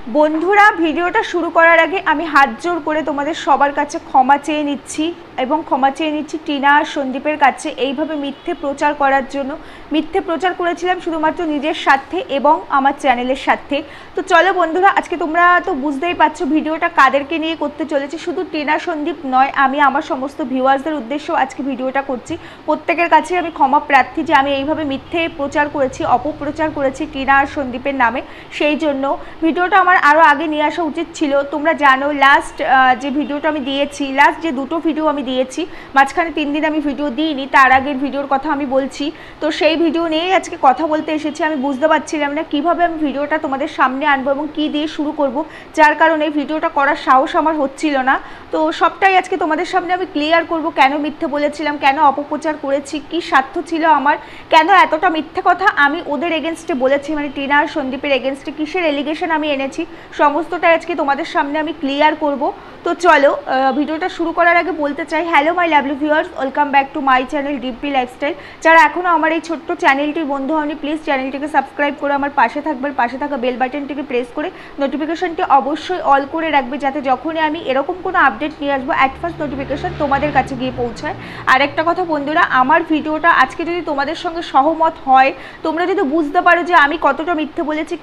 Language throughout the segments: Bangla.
বন্ধুরা, ভিডিওটা শুরু করার আগে আমি হাত জোর করে তোমাদের সবার কাছে ক্ষমা চেয়ে নিচ্ছি এবং ক্ষমা চেয়ে নিচ্ছি টিনা আর সন্দীপের কাছে এইভাবে মিথ্যে প্রচার করার জন্য। মিথ্যে প্রচার করেছিলাম শুধুমাত্র নিজের স্বার্থে এবং আমার চ্যানেলের স্বার্থে। তো চলো বন্ধুরা, আজকে তোমরা তো বুঝতেই পারছো ভিডিওটা কাদেরকে নিয়ে করতে চলেছি। শুধু টিনা সন্দীপ নয়, আমি আমার সমস্ত ভিউয়ার্সদের উদ্দেশ্যেও আজকে ভিডিওটা করছি। প্রত্যেকের কাছে আমি ক্ষমা প্রার্থী যে আমি এইভাবে মিথ্যে প্রচার করেছি, অপপ্রচার করেছি টিনা আর সন্দীপের নামে। সেই জন্য ভিডিওটা আমার আরও আগে নিয়ে আসা উচিত ছিল। তোমরা জানো লাস্ট যে ভিডিওটা আমি দিয়েছি, লাস্ট যে দুটো ভিডিও আমি দিয়েছি, মাঝখানে 3 দিন আমি ভিডিও দিইনি, তার আগের ভিডিওর কথা আমি বলছি। তো সেই ভিডিও নিয়েই আজকে কথা বলতে এসেছি। আমি বুঝতে পারছিলাম না কীভাবে আমি ভিডিওটা তোমাদের সামনে আনবো এবং কী দিয়ে শুরু করব, যার কারণে ভিডিওটা করার সাহস আমার হচ্ছিল না। তো সবটাই আজকে তোমাদের সামনে আমি ক্লিয়ার করব, কেন মিথ্যে বলেছিলাম, কেন অপপ্রচার করেছি, কী স্বার্থ ছিল আমার, কেন এতটা মিথ্যে কথা আমি ওদের এগেনস্টে বলেছি, মানে টিনা আর সন্দীপের এগেনস্টে কিসের এলিগেশন আমি এনেছি, সমস্তটাই আজকে তোমাদের সামনে আমি ক্লিয়ার করব। তো চলো ভিডিওটা শুরু করার আগে বলতে চাই, hello my lovely viewers, welcome back to my channel DP lifestyle. যারা এখনও আমার এই ছোট্ট চ্যানেলটির বন্ধু হয়নি, প্লিজ চ্যানেলটিকে সাবস্ক্রাইব করে আমার পাশে থাকবেন, পাশে থাকা বেল বাটনটিকে প্রেস করে নোটিফিকেশনটি অবশ্যই অল করে রাখবে, যাতে যখনই আমি এরকম কোনো আপডেট নিয়ে আসবো অ্যাট ফার্স্ট নোটিফিকেশন তোমাদের কাছে গিয়ে পৌঁছায়। আর একটা কথা বন্ধুরা, আমার ভিডিওটা আজকে যদি তোমাদের সঙ্গে সহমত হয়, তোমরা যদি বুঝতে পারো যে আমি কতটা মিথ্যে বলেছি,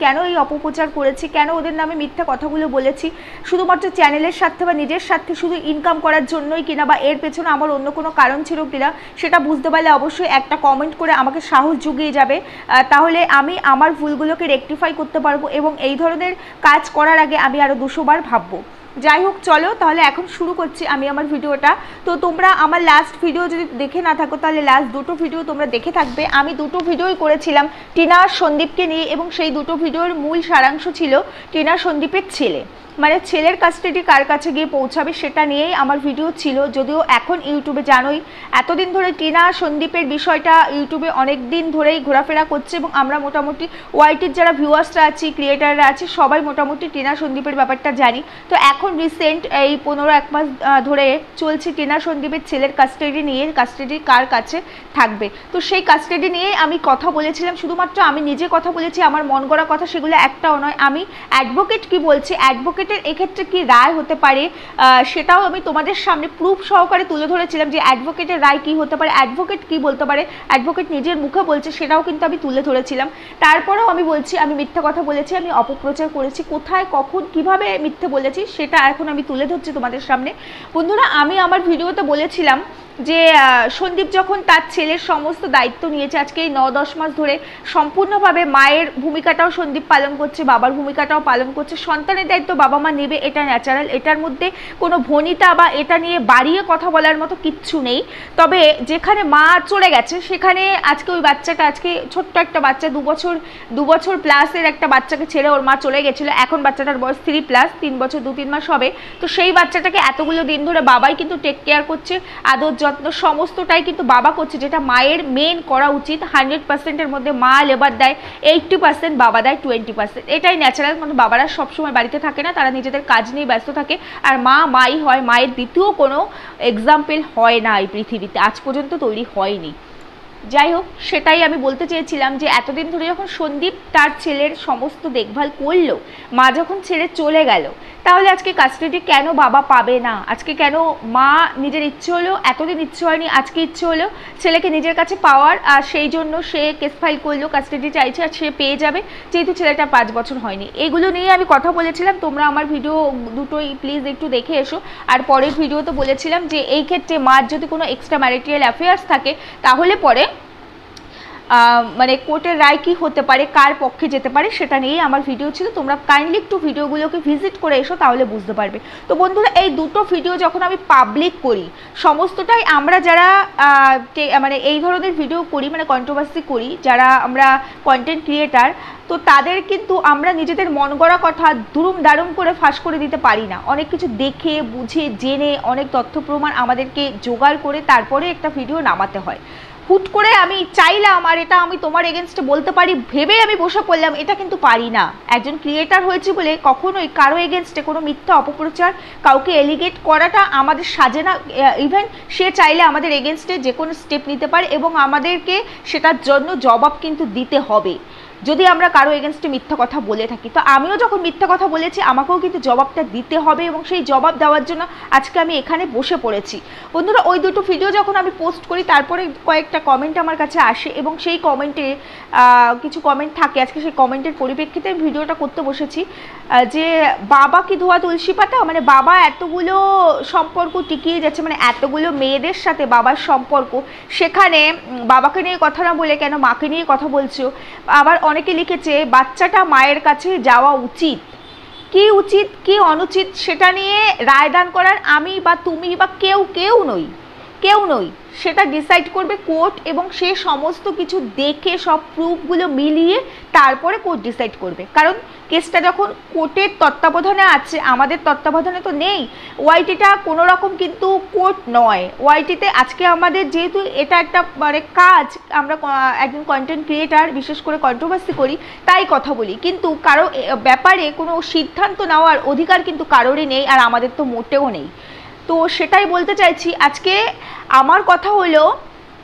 কেন এই অপপ্রচার করেছি, কেন ওদের নামে মিথ্যা কথাগুলো বলেছি, শুধুমাত্র চ্যানেলের স্বার্থে বা নিজের স্বার্থে শুধু ইনকাম করার জন্যই কিনা, বা এর পেছনে আমার অন্য কোনো কারণ ছিল কিনা, সেটা বুঝতে পারলে অবশ্যই একটা কমেন্ট করে আমাকে সাহস জুগিয়ে যাবে। তাহলে আমি আমার ভুলগুলোকে রেকটিফাই করতে পারবো এবং এই ধরনের কাজ করার আগে আমি আরও 200 বার ভাববো। যাই হোক, চলো তাহলে এখন শুরু করছি আমি আমার ভিডিওটা। তো তোমরা আমার লাস্ট ভিডিও যদি দেখে না থাকো, তাহলে লাস্ট দুটো ভিডিও তোমরা দেখে থাকবে। আমি দুটো ভিডিওই করেছিলাম টিনা আর সন্দীপকে নিয়ে, এবং সেই দুটো ভিডিওর মূল সারাংশ ছিল টিনা সন্দীপের ছেলে, মানে ছেলের কাস্টাডি কার কাছে গিয়ে পৌঁছাবে সেটা নিয়েই আমার ভিডিও ছিল। যদিও এখন ইউটিউবে জানোই এতদিন ধরে টিনা সন্দীপের বিষয়টা ইউটিউবে অনেক দিন ধরেই ঘোরাফেরা করছে, এবং আমরা মোটামুটি ওয়াইটির যারা ভিউয়ার্সরা আছি, ক্রিয়েটাররা আছি, সবাই মোটামুটি টিনা সন্দীপের ব্যাপারটা জানি। তো এখন রিসেন্ট এই 15-1 মাস ধরে চলছে টিনা সন্দীপের ছেলের কাস্টাডি নিয়ে, কাস্টাডি কার কাছে থাকবে। তো সেই কাস্টাডি নিয়েই আমি কথা বলেছিলাম। শুধুমাত্র আমি নিজে কথা বলেছি, আমার মন গড়া কথা সেগুলো একটাও নয়। আমি অ্যাডভোকেট কি বলছি, অ্যাডভোকেটের এক্ষেত্রে কি রায় হতে পারে, সেটাও আমি তোমাদের সামনে প্রুফ সহকারে তুলে ধরেছিলাম যে অ্যাডভোকেটের রায় কি হতে পারে, অ্যাডভোকেট কি বলতে পারে, অ্যাডভোকেট নিজের মুখে বলছে, সেটাও কিন্তু আমি তুলে ধরেছিলাম। তারপরেও আমি বলছি আমি মিথ্যা কথা বলেছি, আমি অপপ্রচার করেছি, কোথায় কখন কিভাবে মিথ্যে বলেছি সেটা এখন আমি তুলে ধরছি তোমাদের সামনে। বন্ধুরা, আমি আমার ভিডিওতে বলেছিলাম যে সন্দীপ যখন তার ছেলের সমস্ত দায়িত্ব নিয়েছে, আজকে এই 9-10 মাস ধরে সম্পূর্ণভাবে মায়ের ভূমিকাটাও সন্দীপ পালন করছে, বাবার ভূমিকাটাও পালন করছে। সন্তানের দায়িত্ব বাবা মা নেবে, এটা ন্যাচারাল, এটার মধ্যে কোনো ভনিতা বা এটা নিয়ে বাড়িয়ে কথা বলার মতো কিচ্ছু নেই। তবে যেখানে মা চলে গেছে সেখানে আজকে ওই বাচ্চাটা, আজকে ছোট্ট একটা বাচ্চা, 2 বছর প্লাসের একটা বাচ্চাকে ছেড়ে ওর মা চলে গেছিলো। এখন বাচ্চাটার বয়স 3+, 3 বছর 2-3 মাস হবে। তো সেই বাচ্চাটাকে এতগুলো দিন ধরে বাবাই কিন্তু টেক কেয়ার করছে, আদর যত্ন সমস্তটাই কিন্তু বাবা করছে, যেটা মায়ের মেন করা উচিত। 100%-এর মধ্যে মা লেবার দেয়, 80% বাবা দেয় 20%। এটাই ন্যাচারাল, কারণ বাবারা সবসময় বাড়িতে থাকে না, তারা নিজেদের কাজ নিয়ে ব্যস্ত থাকে। আর মাই হয়, মায়ের দ্বিতীয় কোনো এক্সাম্পল হয় না এই পৃথিবীতে, আজ পর্যন্ত তৈরি হয়নি। যাই হোক, সেটাই আমি বলতে চেয়েছিলাম যে এতদিন ধরে যখন সন্দীপ তার ছেলের সমস্ত দেখভাল করলো, মা যখন ছেড়ে চলে গেল, তাহলে আজকে কাস্টাডি কেন বাবা পাবে না? আজকে কেন মা নিজের ইচ্ছে হলো, এতদিন ইচ্ছে হয়নি, আজকে ইচ্ছে হলো ছেলেকে নিজের কাছে পাওয়ার, আর সেই জন্য সে কেস ফাইল করলো, কাস্টাডি চাইছে, আর সে পেয়ে যাবে, যেহেতু ছেলেটা 5 বছর হয়নি। এগুলো নিয়ে আমি কথা বলেছিলাম। তোমরা আমার ভিডিও দুটোই প্লিজ একটু দেখে এসো। আর পরের ভিডিওতে বলেছিলাম যে এই ক্ষেত্রে মার যদি কোনো এক্সট্রা ম্যারিটাল অ্যাফেয়ার্স থাকে, তাহলে পরে মানে কোর্টের রায় কী হতে পারে, কার পক্ষে যেতে পারে, সেটা নিয়েই আমার ভিডিও ছিল। তোমরা কাইন্ডলি একটু ভিডিওগুলোকে ভিজিট করে এসো, তাহলে বুঝতে পারবে। তো বন্ধুরা, এই দুটো ভিডিও যখন আমি পাবলিক করি, সমস্তটাই আমরা যারা মানে এই ধরনের ভিডিও করি, মানে কন্ট্রোভার্সি করি, যারা আমরা কন্টেন্ট ক্রিয়েটার, তো তাদের কিন্তু আমরা নিজেদের মন গড়া কথা দুরুম দারুম করে ফাঁস করে দিতে পারি না। অনেক কিছু দেখে বুঝে জেনে, অনেক তথ্য প্রমাণ আমাদেরকে জোগাড় করে তারপরে একটা ভিডিও নামাতে হয়। হুট করে আমি চাইলাম আর এটা আমি তোমার এগেনস্টে বলতে পারি ভেবে আমি বসে পড়লাম, এটা কিন্তু পারি না। একজন ক্রিয়েটার হয়েছে বলে কখনোই কারো এগেনস্টে কোনো মিথ্যা অপপ্রচার, কাউকে এলিগেট করাটা আমাদের সাজে না। ইভেন সে চাইলে আমাদের এগেনস্টে যে কোনো স্টেপ নিতে পারে এবং আমাদেরকে সেটার জন্য জবাব কিন্তু দিতে হবে। যদি আমরা কারো এগেনস্টে মিথ্যা কথা বলে থাকি। তো আমিও যখন মিথ্যা কথা বলেছি আমাকেও কিন্তু জবাবটা দিতে হবে, এবং সেই জবাব দেওয়ার জন্য আজকে আমি এখানে বসে পড়েছি। বন্ধুরা, ওই দুটো ভিডিও যখন আমি পোস্ট করি তারপরে কয়েকটা কমেন্ট আমার কাছে আসে, এবং সেই কমেন্টে কিছু কমেন্ট থাকে। আজকে সেই কমেন্টের পরিপ্রেক্ষিতে আমি ভিডিওটা করতে বসেছি যে বাবা কি ধোয়া তুলসী পাতা, মানে বাবা এতগুলো সম্পর্ক টিকিয়ে যাচ্ছে, মানে এতগুলো মেয়েদের সাথে বাবার সম্পর্ক, সেখানে বাবাকে নিয়ে কথা না বলে কেন মাকে নিয়ে কথা বলছো। আবার অনেকে লিখেছে বাচ্চাটা মায়ের কাছে যাওয়া উচিত, কি উচিত কি অনুচিত সেটা নিয়ে রায়দান করার আমি বা তুমি বা কেউ নই, সেটা ডিসাইড করবে কোর্ট, এবং সে সমস্ত কিছু দেখে সব প্রুফগুলো মিলিয়ে তারপরে কোর্ট ডিসাইড করবে। কারণ কেসটা যখন কোর্টের তত্ত্বাবধানে আছে, আমাদের তত্ত্বাবধানে তো নেই। ওয়াইটিটা কোনো রকম কিন্তু কোর্ট নয়। ওয়াইটিতে আজকে আমাদের যেহেতু এটা একটা মানে কাজ, আমরা একজন কন্টেন্ট ক্রিয়েটার, বিশেষ করে কন্ট্রোভার্সি করি তাই কথা বলি, কিন্তু কারো ব্যাপারে কোনো সিদ্ধান্ত নেওয়ার অধিকার কিন্তু কারোরই নেই, আর আমাদের তো মোটেও নেই। তো সেটাই বলতে চাইছি। আজকে আমার কথা হলো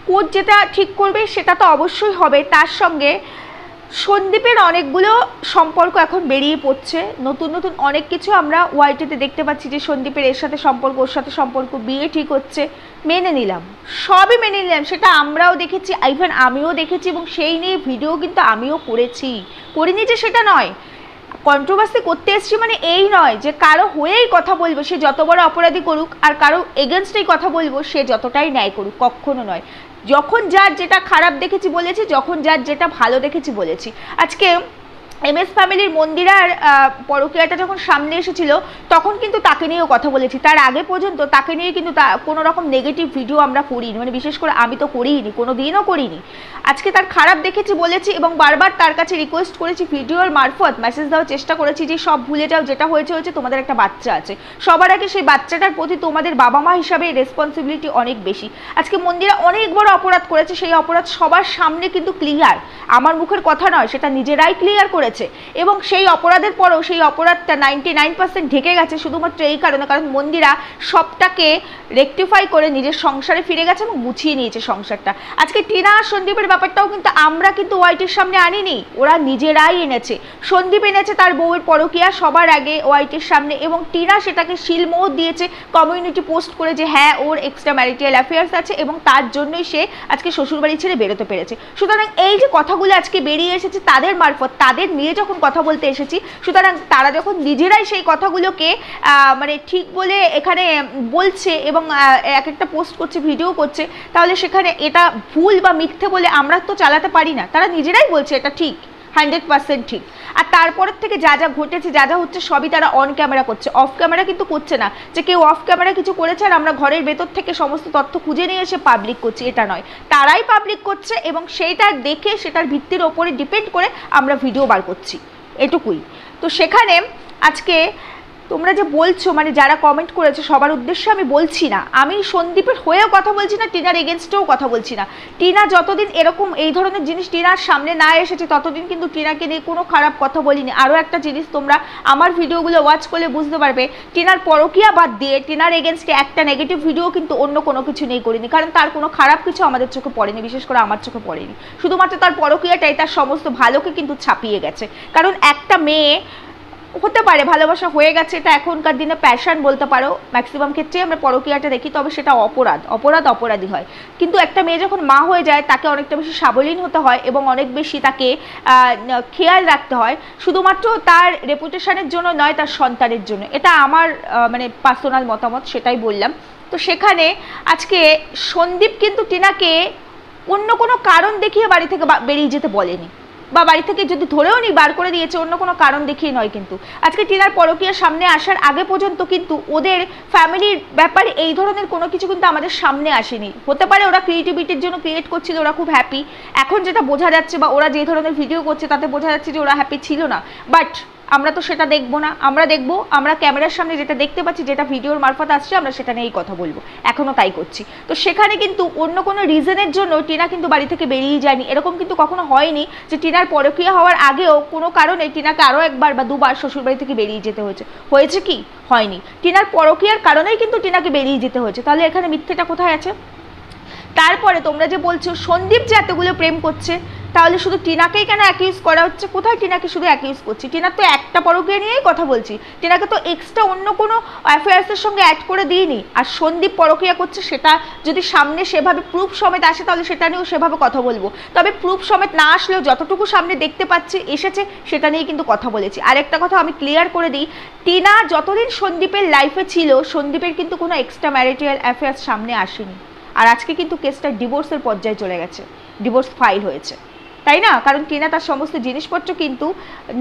কোর্ট যেটা ঠিক করবে সেটা তো অবশ্যই হবে, তার সঙ্গে সন্দীপের অনেকগুলো সম্পর্ক এখন বেরিয়ে পড়ছে, নতুন অনেক কিছু আমরা ওয়াইটিতে দেখতে পাচ্ছি যে সন্দীপের এর সাথে সম্পর্ক, ওর সাথে সম্পর্ক, বিয়ে ঠিক হচ্ছে, মেনে নিলাম, সবই মেনে নিলাম, সেটা আমরাও দেখেছি, ইভেন আমিও দেখেছি, এবং সেই নিয়ে ভিডিও কিন্তু আমিও করিনি যে সেটা নয়। কন্ট্রোভার্সি করতে এসছি মানে এই নয় যে কারো হয়েই কথা বলবো সে যত বড় অপরাধী করুক, আর কারো এগেনস্টেই কথা বলবো সে যতটাই ন্যায় করুক, কখনো নয়। যখন যার যেটা খারাপ দেখেছি বলেছি, যখন যার যেটা ভালো দেখেছি বলেছি। আজকে এমএস ফ্যামিলির মন্দিরার পরকীয়াটা যখন সামনে এসেছিল তখন কিন্তু তাকে নিয়েও কথা বলেছি, তার আগে পর্যন্ত তাকে নিয়ে কিন্তু কোনো রকম নেগেটিভ ভিডিও আমরা করিনি, মানে বিশেষ করে আমি তো করিনি, কোনো দিনও করিনি। আজকে তার খারাপ দেখেছি বলেছি, এবং বারবার তার কাছে রিকোয়েস্ট করেছি, ভিডিওর মারফত মেসেজ দেওয়ার চেষ্টা করেছি যে সব ভুলে যাও, যেটা হয়েছে তোমাদের একটা বাচ্চা আছে, সবার আগে সেই বাচ্চাটার প্রতি তোমাদের বাবা মা হিসাবে রেসপন্সিবিলিটি অনেক বেশি। আজকে মন্দিরা অনেক বড় অপরাধ করেছে, সেই অপরাধ সবার সামনে কিন্তু ক্লিয়ার, আমার মুখের কথা নয়, সেটা নিজেরাই ক্লিয়ার করেছে, এবং সেই অপরাধের পরেও সেই অপরাধটা 99% ঢেকে গেছে শুধুমাত্র এই কারণে, কারণ মন্দিরা সবটাকে রেকটিফাই করে নিজের সংসারে ফিরে গেছে এবং গুছিয়ে নিয়েছে সংসারটা। আজকে টিনা আর সন্দীপের ব্যাপারটাও কিন্তু আমরা কিন্তু ওয়াইটির সামনে আনিনি, ওরা নিজেরাই এনেছে। সন্দীপ এনেছে তার বউয়ের পরকীয়া সবার আগে ওয়াইটির সামনে, এবং টিনা সেটাকে শিলমোহর দিয়েছে কমিউনিটি পোস্ট করে যে হ্যাঁ ওর এক্সট্রা ম্যারিটাল অ্যাফেয়ার্স আছে, এবং তার জন্যই সে আজকে শ্বশুরবাড়ি ছেড়ে বেরোতে পেরেছে। সুতরাং এই যে কথাগুলো আজকে বেরিয়ে এসেছে তাদের মারফত, তাদের নিয়ে যখন কথা বলতে এসেছি, সুতরাং তারা যখন নিজেরাই সেই কথাগুলোকে মানে ঠিক বলে এখানে বলছে এবং এক একটা পোস্ট করছে, ভিডিও করছে, তাহলে সেখানে এটা ভুল বা মিথ্যে বলে আমরা তো চালাতে পারি না। তারা নিজেরাই বলছে এটা ঠিক, 100% ঠিক। আর তারপরের থেকে যা ঘটেছে, যা হচ্ছে সবই তারা অন ক্যামেরা করছে, অফ ক্যামেরা কিন্তু করছে না, যে কেউ অফ ক্যামেরা কিছু করেছে আর আমরা ঘরের ভেতর থেকে সমস্ত তথ্য খুঁজে নিয়ে এসে পাবলিক করছি, এটা নয়, তারাই পাবলিক করছে, এবং সেইটা দেখে সেটার ভিত্তির ওপরে ডিপেন্ড করে আমরা ভিডিও বার করছি, এটুকুই। তো সেখানে আজকে তোমরা যে বলছো, মানে যারা কমেন্ট করেছে সবার উদ্দেশ্যে আমি বলছি না, আমি সন্দীপের হয়েও কথা বলছি না, টিনার এগেনস্টেও কথা বলছি না। টিনা যতদিন এরকম এই ধরনের জিনিস টিনার সামনে না এসেছে ততদিন কিন্তু টিনাকে নিয়ে কোনো খারাপ কথা বলিনি। আরও একটা জিনিস তোমরা আমার ভিডিওগুলো ওয়াচ করলে বুঝতে পারবে, টিনার পরকীয়া বাদ দিয়ে টিনার এগেনস্টে একটা নেগেটিভ ভিডিও কিন্তু অন্য কোনো কিছু নেই করিনি, কারণ তার কোনো খারাপ কিছু আমাদের চোখে পড়েনি, বিশেষ করে আমার চোখে পড়েনি। শুধুমাত্র তার পরকীয়াটাই তার সমস্ত ভালোকে কিন্তু ছাপিয়ে গেছে। কারণ একটা মেয়ে হতে পারে ভালোবাসা হয়ে গেছে, এটা এখনকার দিনে প্যাশন বলতে পারো, ম্যাক্সিমাম ক্ষেত্রে আমরা পরকীয়াটা দেখি, তবে সেটা অপরাধী হয়। কিন্তু একটা মেয়ে যখন মা হয়ে যায় তাকে অনেকটা বেশি সাবলীন হতে হয় এবং অনেক বেশি তাকে খেয়াল রাখতে হয়, শুধুমাত্র তার রেপুটেশনের জন্য নয়, তার সন্তানের জন্য। এটা আমার মানে পার্সোনাল মতামত, সেটাই বললাম। তো সেখানে আজকে সন্দীপ কিন্তু টিনাকে অন্য কোনো কারণ দেখিয়ে বাড়ি থেকে বেরিয়ে যেতে বলেনি, বা বাড়ি থেকে যদি ধরেও নি বার করে দিয়েছে অন্য কোনো কারণ দেখিয়ে নয়। কিন্তু আজকে টিনার পরকীয়ার সামনে আসার আগে পর্যন্ত কিন্তু ওদের ফ্যামিলির ব্যাপারে এই ধরনের কোনো কিছু কিন্তু আমাদের সামনে আসেনি। হতে পারে ওরা ক্রিয়েটিভিটির জন্য ক্রিয়েট করছিল, ওরা খুব হ্যাপি, এখন যেটা বোঝা যাচ্ছে বা ওরা যে ধরনের ভিডিও করছে তাতে বোঝা যাচ্ছে যে ওরা হ্যাপি ছিল না, বাট আমরা তো সেটা দেখবো না, আমরা দেখবো আমরা ক্যামেরার সামনে যেটা দেখতে পাচ্ছি, যেটা ভিডিওর মারফত আসছে, আমরা সেটা নিয়েই কথা বলবো, এখনও তাই করছি। তো সেখানে কিন্তু অন্য কোনো রিজনের জন্য টিনা কিন্তু বাড়ি থেকে বেরিয়ে যায়নি, এরকম কিন্তু কখনো হয়নি যে টিনার পরকীয়া হওয়ার আগেও কোনো কারণে টিনাকে আরও একবার বা দুবার শ্বশুরবাড়ি থেকে বেরিয়ে যেতে হয়েছে কি? হয়নি। টিনার পরকীয়ার কারণেই কিন্তু টিনাকে বেরিয়ে যেতে হয়েছে, তাহলে এখানে মিথ্যেটা কোথায় আছে? তারপরে তোমরা যে বলছো সন্দীপ যে এতগুলো প্রেম করছে, তাহলে শুধু টিনাকেই কেন অ্যাকিউজ করা হচ্ছে? কোথায় টিনাকে শুধু অ্যাকিউজ করছি? টিনার তো একটা পরকীয়া নিয়েই কথা বলছি, টিনাকে তো এক্সট্রা অন্য কোনো অ্যাফেয়ার্সের সঙ্গে অ্যাড করে দিইনি। আর সন্দীপ পরকীয়া করছে, সেটা যদি সামনে সেভাবে প্রুফ সমেত আসে তাহলে সেটা নিয়েও সেভাবে কথা বলবো। তবে প্রুফ সমেত না আসলেও যতটুকু সামনে দেখতে পাচ্ছি এসেছে, সেটা নিয়ে কিন্তু কথা বলেছি। আরেকটা কথা আমি ক্লিয়ার করে দিই, টিনা যতদিন সন্দীপের লাইফে ছিল, সন্দীপের কিন্তু কোনো এক্সট্রা ম্যারিটাল অ্যাফেয়ার্স সামনে আসেনি। আর আজকে কিন্তু কেসটা ডিভোর্সের পর্যায়ে চলে গেছে, ডিভোর্স ফাইল হয়েছে, তাই না? কারণ টিনা তার সমস্ত জিনিসপত্র কিন্তু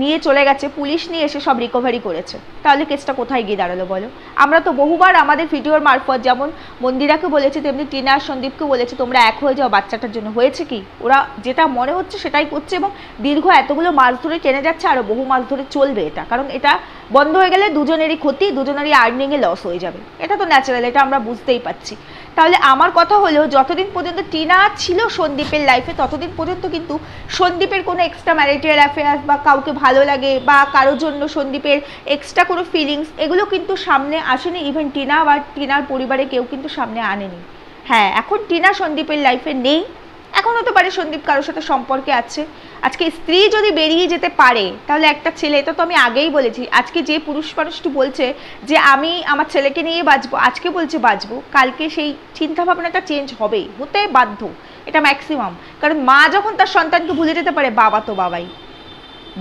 নিয়ে চলে গেছে, পুলিশ নিয়ে এসে সব রিকভারি করেছে। তাহলে কেসটা কোথায় গিয়ে দাঁড়ালো বলো? আমরা তো বহুবার আমাদের ভিডিওর মারফত যেমন মন্দিরাকে বলেছি, তেমনি টিনা আর সন্দীপকে বলেছি তোমরা এক হয়ে যাও, বাচ্চাটার জন্য। হয়েছে কি? ওরা যেটা মনে হচ্ছে সেটাই করছে, এবং দীর্ঘ এতগুলো মাস ধরে টেনে যাচ্ছে, আরও বহু মাস ধরে চলবে এটা। কারণ এটা বন্ধ হয়ে গেলে দুজনেরই ক্ষতি, দুজনেরই আর্নিংয়ে লস হয়ে যাবে। এটা তো ন্যাচারাল, এটা আমরা বুঝতেই পারছি। তাহলে আমার কথা হলো, যতদিন পর্যন্ত টিনা ছিল সন্দীপের লাইফে, ততদিন পর্যন্ত কিন্তু সন্দীপের কোনো এক্সট্রা ম্যারিটাল অ্যাফেয়ার্স বা কাউকে ভালো লাগে বা কারোর জন্য সন্দীপের এক্সট্রা কোনো ফিলিংস, এগুলো কিন্তু সামনে আসেনি। ইভেন টিনা বা টিনার পরিবারে কেউ কিন্তু সামনে আনেনি। হ্যাঁ, এখন টিনা সন্দীপের লাইফে নেই, এখন হতে পারে সন্দীপ কারোর সাথে সম্পর্কে আছে। আজকে স্ত্রী যদি বেরিয়ে যেতে পারে, তাহলে একটা ছেলে, এটা তো আমি আগেই বলেছি, আজকে যে পুরুষ মানুষটি বলছে যে আমি আমার ছেলেকে নিয়ে বাঁচবো, আজকে বলছে বাঁচবো, কালকে সেই চিন্তাভাবনাটা চেঞ্জ হবেই, হতে বাধ্য, এটা ম্যাক্সিমাম। কারণ মা যখন তার সন্তানকে ভুলে যেতে পারে, বাবা তো বাবাই।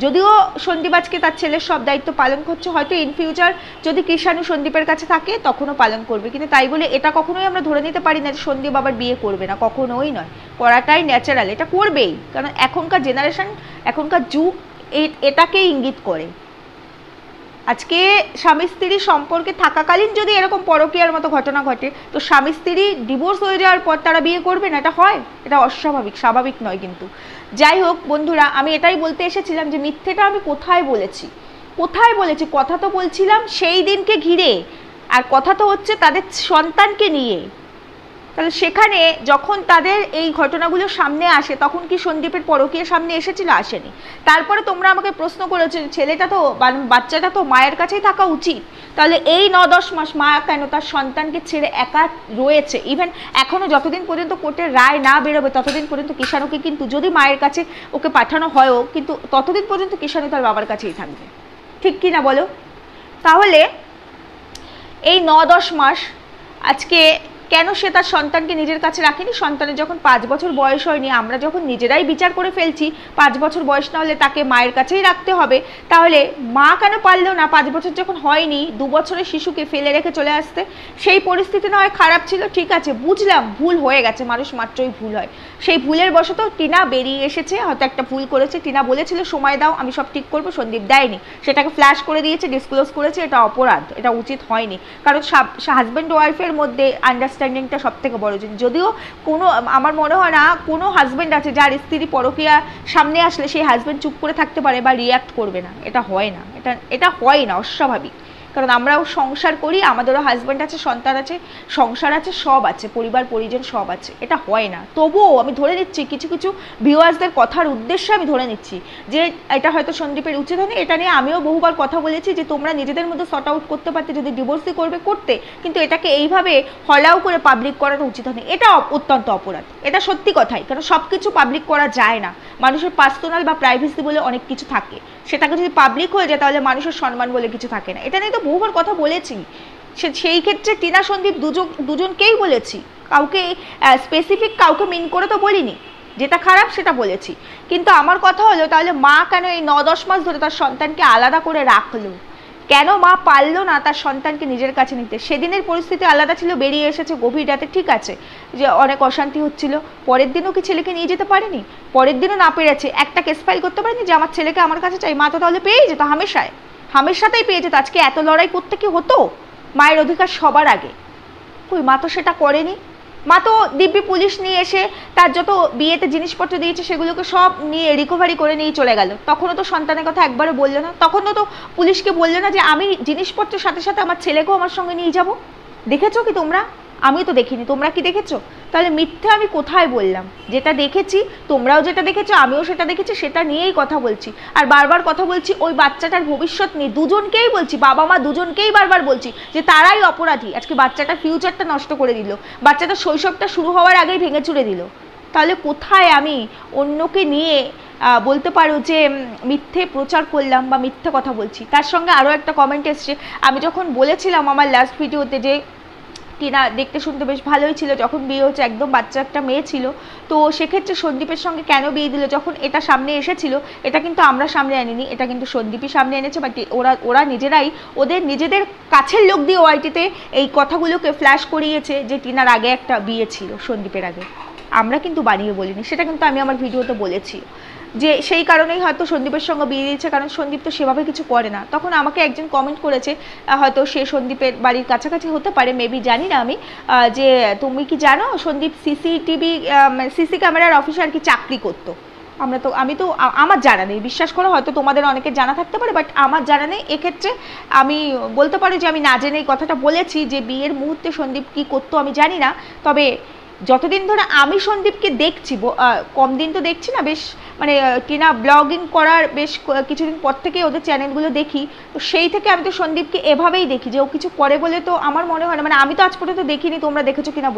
যদিও সন্দীপ আজকে তার ছেলের সব দায়িত্ব পালন করছে, হয়তো ইন ফিউচার যদি কৃষাণু সন্দীপের কাছে থাকে তখনও পালন করবে, কিন্তু তাই বলে এটা কখনোই আমরা ধরে নিতে পারি না যে সন্দীপ আবার বিয়ে করবে না, কখনোই নয়। করাটাই ন্যাচারাল, এটা করবেই, কারণ এখনকার জেনারেশন, এখনকার যুগ এটাকেই ইঙ্গিত করে। আজকে স্বামী স্ত্রী সম্পর্কে থাকাকালীন যদি এরকম পরকীয়ার মতো ঘটনা ঘটে, তো স্বামী স্ত্রী ডিভোর্স হয়ে যাওয়ার পর তারা বিয়ে করবে না? এটা হয়? এটা অস্বাভাবিক, স্বাভাবিক নয়। কিন্তু যাই হোক বন্ধুরা, আমি এটাই বলতে এসেছিলাম যে মিথ্যেটা আমি কোথায় বলেছি, কোথায় বলেছি? কথা তো বলছিলাম সেই দিনকে ঘিরে, আর কথা তো হচ্ছে তাদের সন্তানকে নিয়ে। তাহলে সেখানে যখন তাদের এই ঘটনাগুলো সামনে আসে, তখন কি সন্দীপের পরকীয়া সামনে এসেছিল? আসেনি। তারপরে তোমরা আমাকে প্রশ্ন করেছো, ছেলেটা তো, বাচ্চাটা তো মায়ের কাছেই থাকা উচিত, তাহলে এই 9-10 মাস মা কেন তার সন্তানকে ছেড়ে একা রয়েছে? ইভেন এখনও যতদিন পর্যন্ত কোর্টের রায় না বেরোবে ততদিন পর্যন্ত কৃষাণুকে কিন্তু, যদি মায়ের কাছে ওকে পাঠানো হয়ও, কিন্তু ততদিন পর্যন্ত কৃষাণু তার বাবার কাছেই থাকবে, ঠিক কি না বলো? তাহলে এই 9-10 মাস আজকে কেন সে তার সন্তানকে নিজের কাছে রাখেনি? সন্তানের যখন 5 বছর বয়স হয়নি, আমরা যখন নিজেরাই বিচার করে ফেলছি 5 বছর বয়স না হলে তাকে মায়ের কাছেই রাখতে হবে, তাহলে মা কেন পারলো না 5 বছর যখন হয়নি 2 বছরের শিশুকে ফেলে রেখে চলে আসতে? সেই পরিস্থিতি না হয় খারাপ ছিল, ঠিক আছে, বুঝলাম ভুল হয়ে গেছে, মানুষ মাত্রই ভুল হয়। সেই ভুলের বশত টিনা বেরিয়ে এসেছে, হয়তো একটা ভুল করেছে, টিনা বলেছিল সময় দাও আমি সব ঠিক করবো, সন্দীপ দেয়নি, সেটাকে ফ্ল্যাশ করে দিয়েছে, ডিসক্লোজ করেছে, এটা অপরাধ, এটা উচিত হয়নি। কারণ হাজব্যান্ড ওয়াইফের মধ্যে আন্ডারস্ট্যান্ডিংটা সব থেকে বড় জিনিস। যদিও কোনো, আমার মনে হয় না কোনো হাজব্যান্ড আছে যার স্ত্রী পরকীয়া সামনে আসলে সেই হাজব্যান্ড চুপ করে থাকতে পারে বা রিয়াক্ট করবে না, এটা হয় না, এটা হয় না, অস্বাভাবিক। কারণ আমরাও সংসার করি, আমাদেরও হাজব্যান্ড আছে, সন্তান আছে, সংসার আছে, সব আছে, পরিবার পরিজন সব আছে, এটা হয় না। তবুও আমি ধরে নিচ্ছি, কিছু কিছু ভিউয়ার্সদের কথার উদ্দেশ্যে আমি ধরে নিচ্ছি যে এটা হয়তো সন্দীপের উচিত হয়নি। এটা নিয়ে আমিও বহুবার কথা বলেছি যে তোমরা নিজেদের মধ্যে সর্ট আউট করতে পারতে, যদি ডিভোর্সই করবে করতে, কিন্তু এটাকে এইভাবে হলাও করে পাবলিক করাটা উচিত হয়নি, এটা অত্যন্ত অপরাধ, এটা সত্যি কথাই। কারণ সব কিছু পাবলিক করা যায় না, মানুষের পার্সোনাল বা প্রাইভেসি বলে অনেক কিছু থাকে, সেটাকে যদি পাবলিক হয়ে যায় তাহলে মানুষের সম্মান বলে কিছু থাকে না। এটা নিয়ে তো বহুবার কথা বলেছি, সেই ক্ষেত্রে টিনা সন্দীপ দুজনকেই বলেছি, কাউকে স্পেসিফিক কাউকে মিন করে তো বলিনি, যেটা খারাপ সেটা বলেছি। কিন্তু আমার কথা হলো, তাহলে মা কেন এই 9-10 মাস ধরে তার সন্তানকে আলাদা করে রাখলো? কেন মা পারলো না তার সন্তানকে নিজের কাছে নিতে? সেদিনের পরিস্থিতি আলাদা ছিল, বেরিয়ে এসেছে গভীর রাতে, ঠিক আছে, যে অনেক অশান্তি হচ্ছিল, পরের দিনও কি ছেলেকে নিয়ে যেতে পারেনি? পরের দিনও না পেরেছে, একটা কেস ফাইল করতে পারেনি যে আমার ছেলেকে আমার কাছে চাই? মা তো তাহলে পেয়েই যেত, হামেশাতেই পেয়ে যেত। আজকে এত লড়াই করতে কি হতো? মায়ের অধিকার সবার আগে, কই মা তো সেটা করেনি। মা তো দিব্যি পুলিশ নিয়ে এসে তার যত বিয়েতে জিনিসপত্র দিয়েছে সেগুলোকে সব নিয়ে রিকভারি করে নিয়ে চলে গেল। তখনও তো সন্তানের কথা একবারও বললো না, তখনও তো পুলিশকে বললো না যে আমি জিনিসপত্রের সাথে সাথে আমার ছেলেকেও আমার সঙ্গে নিয়ে যাব। দেখেছো কি তোমরা? আমিও তো দেখিনি, তোমরা কি দেখেছো? তাহলে মিথ্যে আমি কোথায় বললাম? যেটা দেখেছি, তোমরাও যেটা দেখেছো, আমিও সেটা দেখেছি, সেটা নিয়েই কথা বলছি। আর বারবার কথা বলছি ওই বাচ্চাটার ভবিষ্যৎ নিয়ে, দুজনকেই বলছি, বাবা মা দুজনকেই বারবার বলছি যে তারাই অপরাধী। আজকে বাচ্চাটার ফিউচারটা নষ্ট করে দিল, বাচ্চাটার শৈশবটা শুরু হওয়ার আগেই ভেঙে চুরে দিল। তাহলে কোথায় আমি অন্যকে নিয়ে বলতে পারো যে মিথ্যে প্রচার করলাম বা মিথ্যে কথা বলছি? তার সঙ্গে আরও একটা কমেন্ট এসছে, আমি যখন বলেছিলাম আমার লাস্ট ভিডিওতে যে টিনা দেখতে শুনতে বেশ ভালোই ছিল, যখন বিয়ে হচ্ছে একদম বাচ্চা একটা মেয়ে ছিল, তো সেক্ষেত্রে সন্দীপের সঙ্গে কেন বিয়ে দিল? যখন এটা সামনে এসেছিল, এটা কিন্তু আমরা সামনে আনিনি, এটা কিন্তু সন্দীপই সামনে এনেছে। বাট ওরা নিজেরাই ওদের নিজেদের কাছের লোক দিয়ে ওআইটিতে এই কথাগুলোকে ফ্ল্যাশ করিয়েছে যে টিনার আগে একটা বিয়ে ছিল, সন্দীপের আগে। আমরা কিন্তু বানিয়ে বলিনি, সেটা কিন্তু আমি আমার ভিডিওতে বলেছি যে সেই কারণেই হয়তো সন্দীপের সঙ্গে বিয়ে দিয়েছে, কারণ সন্দীপ তো সেভাবে কিছু করে না। তখন আমাকে একজন কমেন্ট করেছে, হয়তো সে সন্দীপের বাড়ির কাছাকাছি হতে পারে, মেবি, জানি না আমি, যে তুমি কি জানো সন্দীপ সিসি ক্যামেরার অফিসে আর কি চাকরি করতো? আমি তো আমার জানা নেই, বিশ্বাস করো, হয়তো তোমাদের অনেকের জানা থাকতে পারে, বাট আমার জানা নেই। এক্ষেত্রে আমি বলতে পারি যে আমি না জেনে এই কথাটা বলেছি যে বিয়ের মুহূর্তে সন্দীপ কী করতো আমি জানি না। তবে যতদিন ধরে আমি সন্দীপকে দেখছি, কম দিন তো দেখছি না, বেশ মানে টিনা ব্লগিং করার বেশ কিছুদিন পর থেকে ওদের চ্যানেলগুলো দেখি, তো সেই থেকে আমি তো সন্দীপকে এভাবেই দেখি যে ও কিছু করে বলে তো আমার মনে হয় না, মানে আমি তো আজ পর্যন্ত দেখিনি, তোমরা দেখেছো কিনা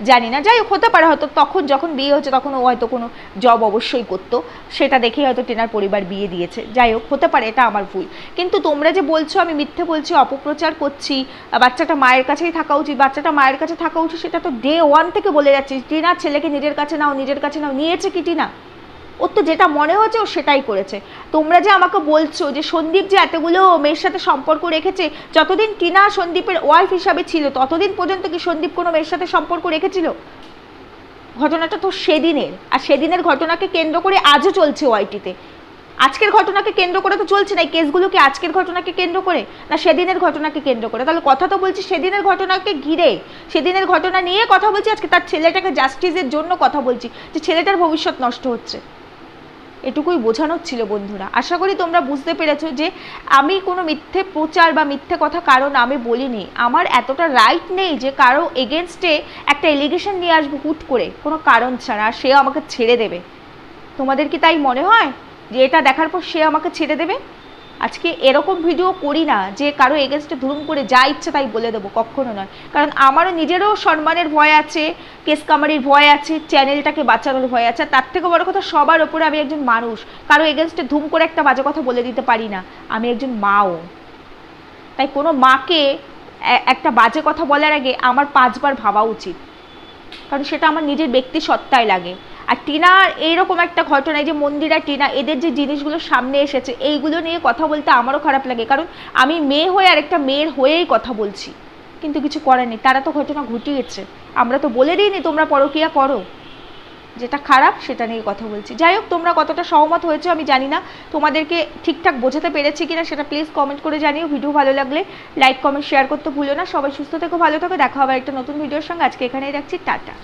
জানি না, যাই হোক, হতে পারে হয়তো তখন যখন বিয়ে হচ্ছে তখন ও হয়তো কোনো জব অবশ্যই করতো, সেটা দেখেই হয়তো টিনার পরিবার বিয়ে দিয়েছে, যাই হোক, হতে পারে, এটা আমার ভুল। কিন্তু তোমরা যে বলছো আমি মিথ্যে বলছি, অপপ্রচার করছি, বাচ্চাটা মায়ের কাছেই থাকা উচিত, বাচ্চাটা মায়ের কাছে থাকা উচিত, সেটা তো ডে ওয়ান থেকে বলে যাচ্ছি। টিনা ছেলেকে নিজের কাছে নাও, নিজের কাছে নাও, নিয়েছে কি টিনা? ওর তো যেটা মনে হচ্ছে ও সেটাই করেছে। তোমরা যে আমাকে বলছো যে সন্দীপ যে এতগুলো মেয়ের সাথে সম্পর্ক রেখেছে, যতদিন টিনা সন্দীপের ওয়াইফ হিসাবে ছিল ততদিন পর্যন্ত কি সন্দীপ কোনো মেয়ের সাথে সম্পর্ক রেখেছিল? ঘটনাটা তো সেদিনের, আর সেদিনের ঘটনাকে কেন্দ্র করে আজও চলছে ওআইটিতে। আজকের ঘটনাকে কেন্দ্র করে তো চলছে না, এই কেসগুলো কি আজকের ঘটনাকে কেন্দ্র করে না সেদিনের ঘটনাকে কেন্দ্র করে? তাহলে কথা তো বলছি সেদিনের ঘটনাকে ঘিরে, সেদিনের ঘটনা নিয়ে কথা বলছি, আজকে তার ছেলেটাকে জাস্টিসের জন্য কথা বলছি, যে ছেলেটার ভবিষ্যৎ নষ্ট হচ্ছে। এটুকুই বোঝানোর ছিল বন্ধুরা। আশা করি তোমরা বুঝতে পেরেছো যে আমি কোনো মিথ্যে প্রচার বা মিথ্যে কথা কারণ আমি বলিনি। আমার এতটা রাইট নেই যে কারো এগেনস্টে একটা এলিগেশন নিয়ে আসবো হুট করে কোনো কারণ ছাড়া, আর সে আমাকে ছেড়ে দেবে। তোমাদের কি তাই মনে হয় যে এটা দেখার পর সে আমাকে ছেড়ে দেবে? আজকে এরকম ভিডিও করি না যে কারো এগেনস্টে ধুম করে যা ইচ্ছে তাই বলে দেবো, কখনো নয়। কারণ আমারও নিজেরও সম্মানের ভয় আছে, কেস কামারির ভয় আছে, চ্যানেলটাকে বাঁচানোর ভয় আছে। তার থেকে বড় কথা, সবার ওপরে আমি একজন মানুষ, কারো এগেনস্টে ধুম করে একটা বাজে কথা বলে দিতে পারি না। আমি একজন মাও, তাই কোনো মাকে একটা বাজে কথা বলার আগে আমার 5 বার ভাবা উচিত, কারণ সেটা আমার নিজের ব্যক্তি সত্তায় লাগে। আর টিনার এইরকম একটা ঘটনায় যে মন্দিরা টিনা এদের যে জিনিসগুলো সামনে এসেছে, এইগুলো নিয়ে কথা বলতে আমারও খারাপ লাগে, কারণ আমি মেয়ে হয়ে আর একটা মেয়ের হয়েই কথা বলছি, কিন্তু কিছু করার নেই, তারা তো ঘটনা ঘটিয়েছে, আমরা তো বলে দিইনি তোমরা পরকীয়া করো। যেটা খারাপ সেটা নিয়ে কথা বলছি। যাই হোক, তোমরা কতটা সহমত হয়েছো আমি জানি না, তোমাদেরকে ঠিকঠাক বোঝাতে পেরেছি কিনা সেটা প্লিজ কমেন্ট করে জানিও। ভিডিও ভালো লাগলে লাইক কমেন্ট শেয়ার করতে ভুলো না। সবাই সুস্থ থেকো, ভালো থেকো, দেখা হবে একটা নতুন ভিডিওর সঙ্গে। আজকে এখানেই রাখছি, টাটা।